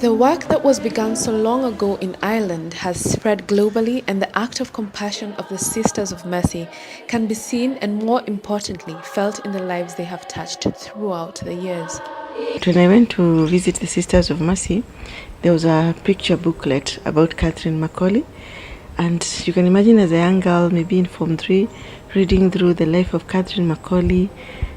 The work that was begun so long ago in Ireland has spread globally, and the act of compassion of the Sisters of Mercy can be seen and, more importantly, felt in the lives they have touched throughout the years. When I went to visit the Sisters of Mercy, there was a picture booklet about Catherine Macaulay. And you can imagine as a young girl, maybe in Form 3, reading through the life of Catherine Macaulay,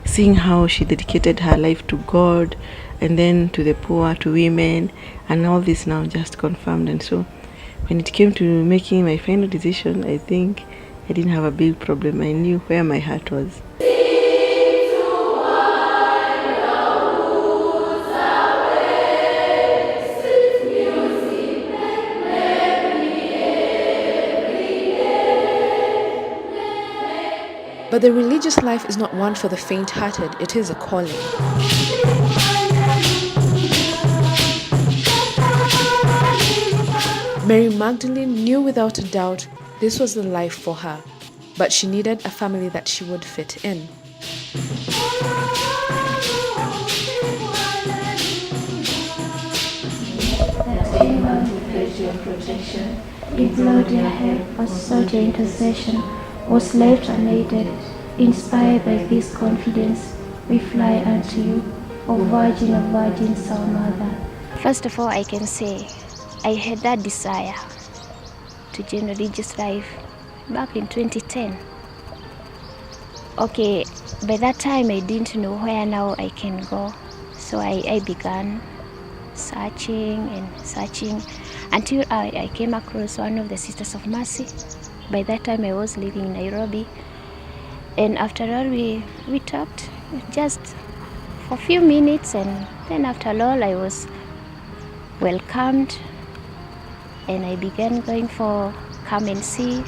seeing how she dedicated her life to God and then to the poor, to women, and all this now just confirmed. And so when it came to making my final decision, I think I didn't have a big problem. I knew where my heart was. But the religious life is not one for the faint-hearted, it is a calling. Mary Magdalene knew without a doubt this was the life for her, but she needed a family that she would fit in. Your protection, implore your help, for such your intercession was left unaided. Inspired by this confidence, we fly unto you, O Virgin of Virgins, our Mother. First of all, I can say I had that desire to join religious life back in 2010. Okay, by that time I didn't know where now I can go, so I began searching until I came across one of the Sisters of Mercy. By that time I was living in Nairobi, and after all we talked just for a few minutes, and then after all I was welcomed and I began going for come and see,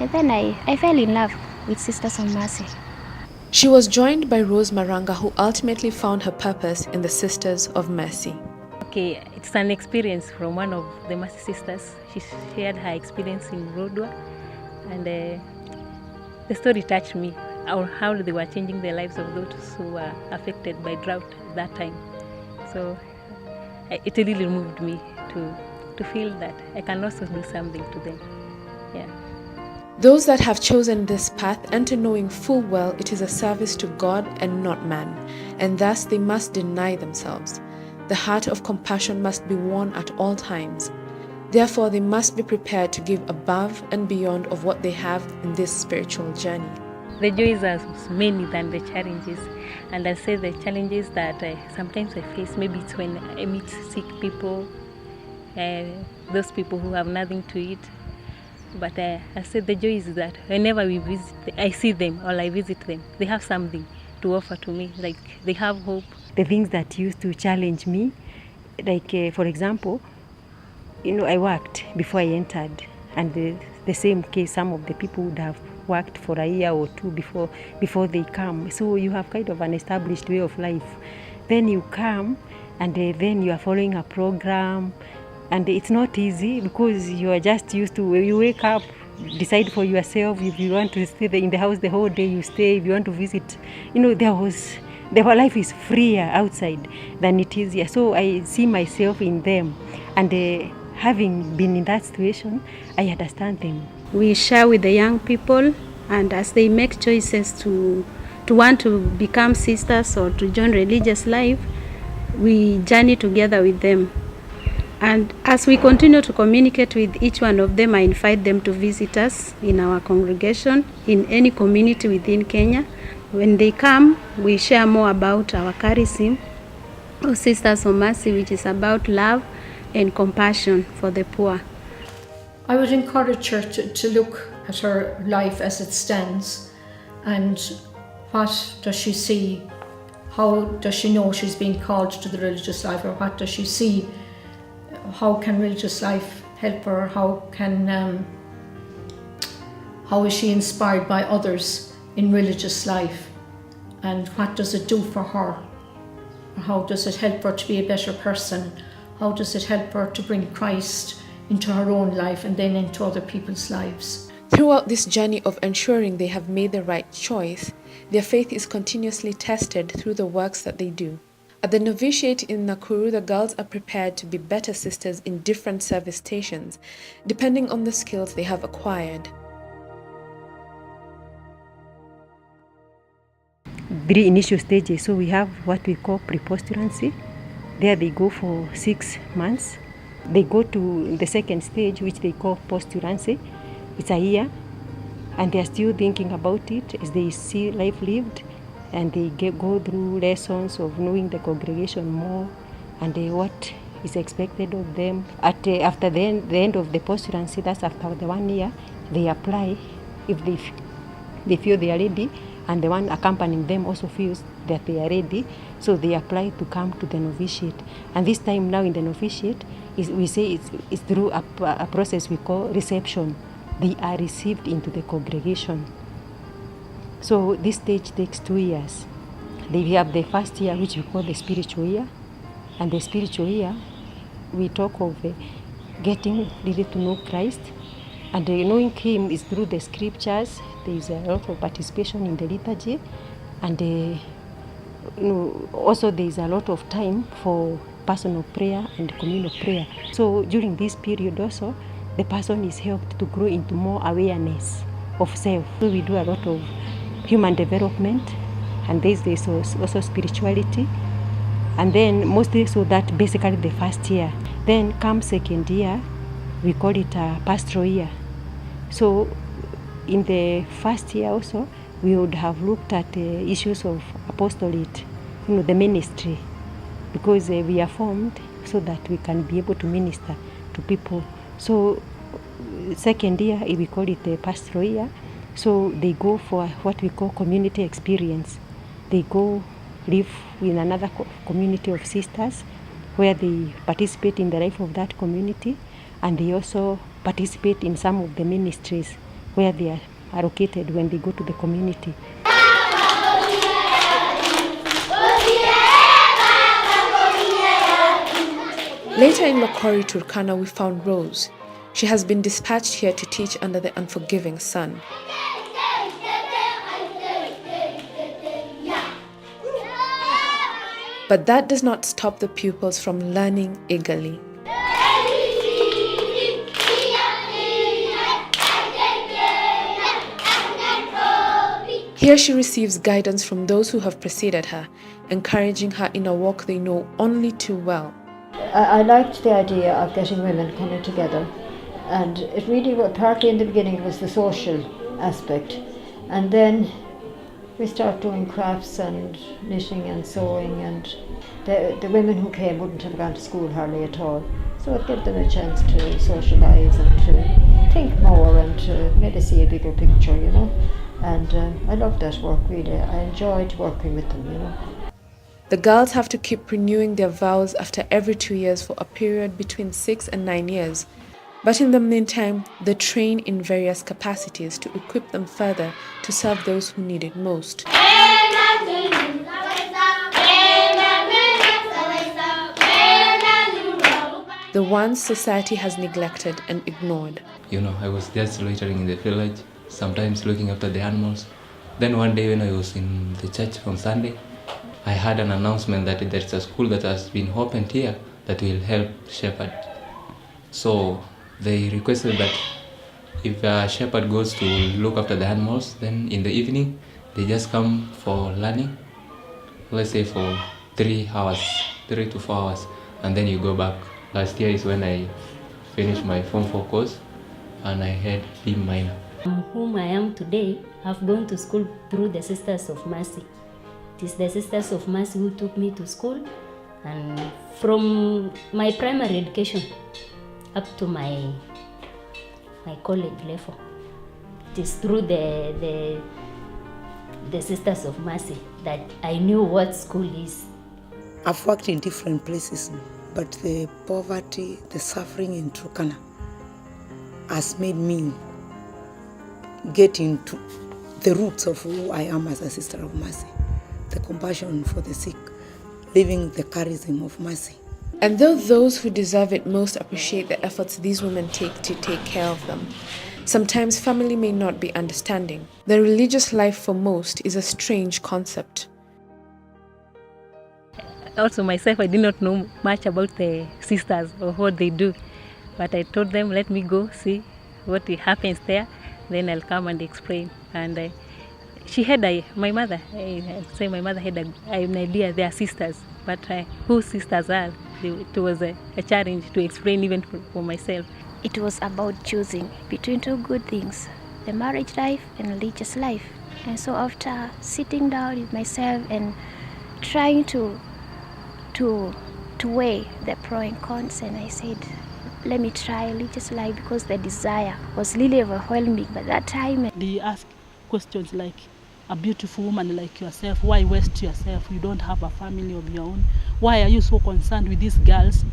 and then I fell in love with Sisters of Mercy. She was joined by Rose Maranga, who ultimately found her purpose in the Sisters of Mercy. Okay, it's an experience from one of the Mercy Sisters. She shared her experience in Rodwa, and the story touched me, or how they were changing the lives of those who were affected by drought at that time. So it really moved me to feel that I can also do something to them. Yeah. Those that have chosen this path enter knowing full well it is a service to God and not man, and thus they must deny themselves. The heart of compassion must be worn at all times. Therefore, they must be prepared to give above and beyond of what they have in this spiritual journey. The joys are many than the challenges, and I say the challenges that sometimes I face, maybe it's when I meet sick people, those people who have nothing to eat. But I say the joy is that whenever we visit, I see them or I visit them, they have something to offer to me, like they have hope. The things that used to challenge me, like for example, I worked before I entered, and the same case, some of the people would have worked for a year or two before they come. So you have kind of an established way of life. Then you come, and then you are following a program, and it's not easy because you are just used to, you wake up, decide for yourself if you want to stay in the house the whole day, you stay. If you want to visit, their life is freer outside than it is here. So I see myself in them, and having been in that situation, I understand them. We share with the young people, and as they make choices to want to become sisters or to join religious life, we journey together with them. And as we continue to communicate with each one of them, I invite them to visit us in our congregation, in any community within Kenya. When they come, we share more about our charism of Sisters of Mercy, which is about love and compassion for the poor. I would encourage her to look at her life as it stands, and what does she see? How does she know she's being called to the religious life, or what does she see? How can religious life help her? How is she inspired by others in religious life? And what does it do for her? How does it help her to be a better person? How does it help her to bring Christ into her own life and then into other people's lives? Throughout this journey of ensuring they have made the right choice, their faith is continuously tested through the works that they do. At the novitiate in Nakuru, the girls are prepared to be better sisters in different service stations, depending on the skills they have acquired. Three initial stages. So we have what we call prepostulancy. There they go for 6 months. They go to the second stage, which they call postulancy. It's a year, and they are still thinking about it as they see life lived, and they go through lessons of knowing the congregation more and what is expected of them. After the end of the postulancy, that's after the 1 year, they apply if they feel they are ready, and the one accompanying them also feels that they are ready, so they apply to come to the novitiate. And this time now in the novitiate, we say it's through a process we call reception. They are received into the congregation. So this stage takes 2 years. They have the first year, which we call the spiritual year. And the spiritual year, we talk of getting ready to know Christ. And knowing Him is through the scriptures. There is a lot of participation in the liturgy. And also there is a lot of time for personal prayer and communal prayer. So during this period also, the person is helped to grow into more awareness of self. So we do a lot of human development, and there's also spirituality. And then mostly so that basically the first year. Then comes second year, we call it a pastoral year. So in the first year also, we would have looked at issues of apostolate, the ministry, because we are formed so that we can be able to minister to people. So second year, we call it the pastoral year. So they go for what we call community experience. They go live in another community of sisters where they participate in the life of that community, and they also participate in some of the ministries where they are allocated when they go to the community. Later in Lokori, Turkana, we found Rose. She has been dispatched here to teach under the unforgiving sun. But that does not stop the pupils from learning eagerly. Here she receives guidance from those who have preceded her, encouraging her in a walk they know only too well. I liked the idea of getting women coming together, and it really was partly in the beginning was the social aspect, and then we started doing crafts and knitting and sewing, and the women who came wouldn't have gone to school hardly at all, so it gave them a chance to socialise and to think more and to maybe see a bigger picture, and I loved that work really. I enjoyed working with them. The girls have to keep renewing their vows after every 2 years for a period between 6 and 9 years. But in the meantime, they train in various capacities to equip them further to serve those who need it most. The ones society has neglected and ignored. I was just loitering in the village, sometimes looking after the animals. Then one day when I was in the church on Sunday, I heard an announcement that there's a school that has been opened here that will help shepherd. So they requested that if a shepherd goes to look after the animals, then in the evening they just come for learning, let's say for 3 to 4 hours, and then you go back. Last year is when I finished my Form 4 course and I had B minor. Whom I am today, I've gone to school through the Sisters of Mercy. It is the Sisters of Mercy who took me to school, and from my primary education up to my college level, it is through the Sisters of Mercy that I knew what school is. I've worked in different places, but the poverty, the suffering in Turkana has made me get into the roots of who I am as a Sister of Mercy. The compassion for the sick, living the charism of mercy. And though those who deserve it most appreciate the efforts these women take to take care of them, sometimes family may not be understanding. The religious life for most is a strange concept. also myself, I did not know much about the sisters or what they do. But I told them, let me go see what happens there. Then I'll come and explain. And she had my mother, I'd say my mother had an idea they are sisters. But who sisters are, it was a challenge to explain even for myself. It was about choosing between two good things, the marriage life and religious life. And so after sitting down with myself and trying to weigh the pros and cons, and I said, let me try religious life, because the desire was really overwhelming by that time. They ask questions like, a beautiful woman like yourself, why waste yourself? You don't have a family of your own. Why are you so concerned with these girls?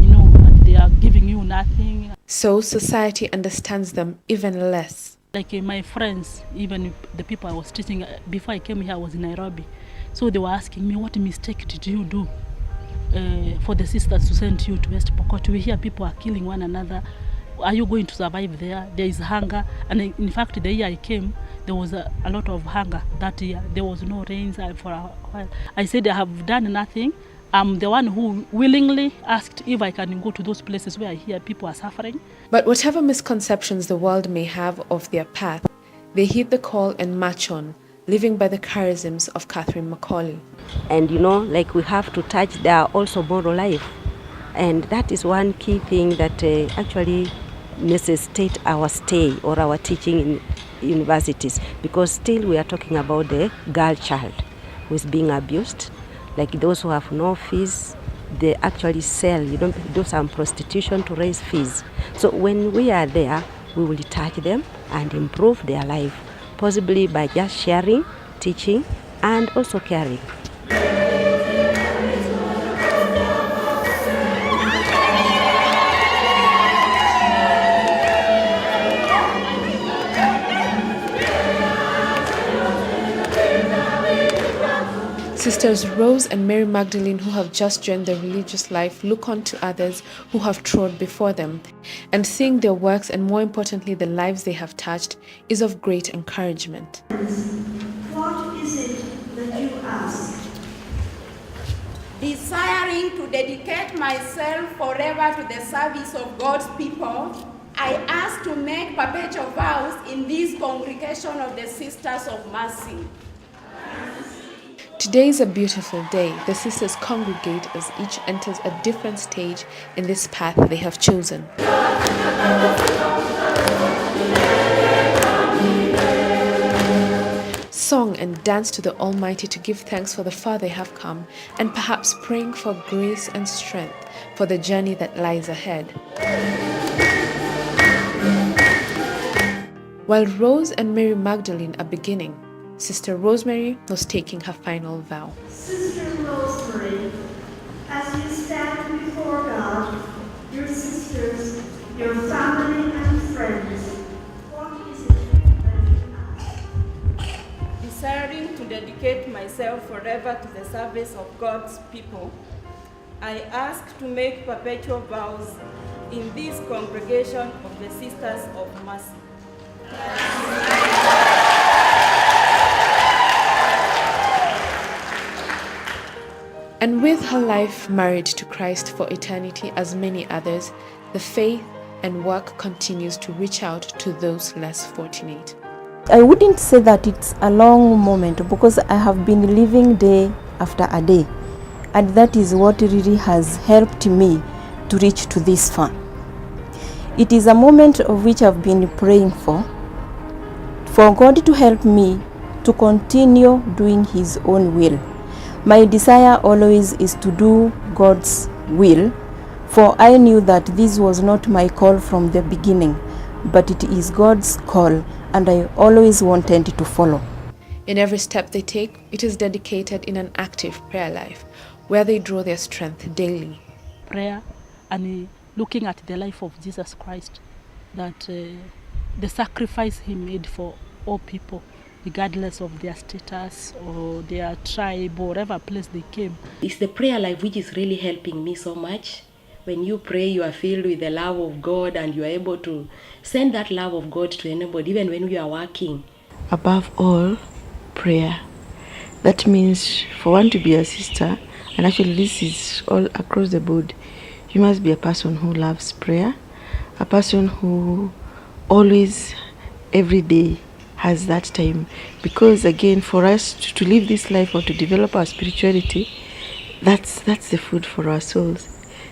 You know, and they are giving you nothing. So society understands them even less. Like my friends, even the people I was teaching, before I came here, I was in Nairobi. So they were asking me, what mistake did you do for the sisters to send you to West Pokot? We hear people are killing one another. Are you going to survive there? There is hunger. And in fact, the year I came, there was a lot of hunger that year. There was no rains for a while. I said, I have done nothing. I'm the one who willingly asked if I can go to those places where I hear people are suffering. But whatever misconceptions the world may have of their path, they heed the call and march on, living by the charisms of Catherine Macaulay. And you know, like we have to touch their also moral life. And that is one key thing that actually necessitate our stay or our teaching in universities, because still we are talking about the girl child who is being abused. Like those who have no fees, they actually sell, do some prostitution to raise fees. So when we are there, we will touch them and improve their life, possibly by just sharing, teaching, and also caring. Sisters Rose and Mary Magdalene, who have just joined the religious life, look on to others who have trod before them, and seeing their works and more importantly the lives they have touched is of great encouragement. What is it that you ask? Desiring to dedicate myself forever to the service of God's people, I ask to make perpetual vows in this congregation of the Sisters of Mercy. Today is a beautiful day. The sisters congregate as each enters a different stage in this path they have chosen. Song and dance to the Almighty to give thanks for the far they have come, and perhaps praying for grace and strength for the journey that lies ahead. While Rose and Mary Magdalene are beginning, Sister Rosemary was taking her final vow. Sister Rosemary, as you stand before God, your sisters, your family and friends, what is it that you ask? Desiring to dedicate myself forever to the service of God's people, I ask to make perpetual vows in this congregation of the Sisters of Mercy. And with her life married to Christ for eternity as many others, the faith and work continues to reach out to those less fortunate. I wouldn't say that it's a long moment, because I have been living day after a day, and that is what really has helped me to reach to this far. It is a moment of which I've been praying for God to help me to continue doing His own will. My desire always is to do God's will, for I knew that this was not my call from the beginning, but it is God's call, and I always wanted to follow. In every step they take, it is dedicated in an active prayer life, where they draw their strength daily. Prayer and looking at the life of Jesus Christ, that the sacrifice He made for all people, regardless of their status or their tribe or whatever place they came. It's the prayer life which is really helping me so much. When you pray, you are filled with the love of God, and you are able to send that love of God to anybody, even when you are working. Above all, prayer. That means for one to be a sister, And actually this is all across the board. You must be a person who loves prayer, a person who always, every day, has that time. Because again, for us to live this life or to develop our spirituality, that's the food for our souls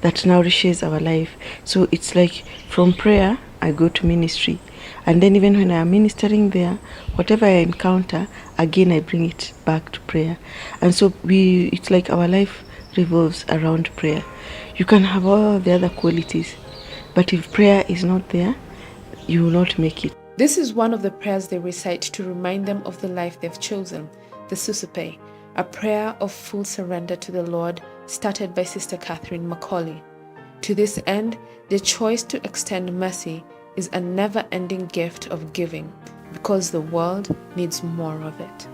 that nourishes our life. So it's like from prayer I go to ministry, and then even when I am ministering there, whatever I encounter, again I bring it back to prayer. And so it's like our life revolves around prayer. You can have all the other qualities, but if prayer is not there, you will not make it. This is one of the prayers they recite to remind them of the life they've chosen, the Susupe, a prayer of full surrender to the Lord started by Sister Catherine Macaulay. To this end, their choice to extend mercy is a never-ending gift of giving, because the world needs more of it.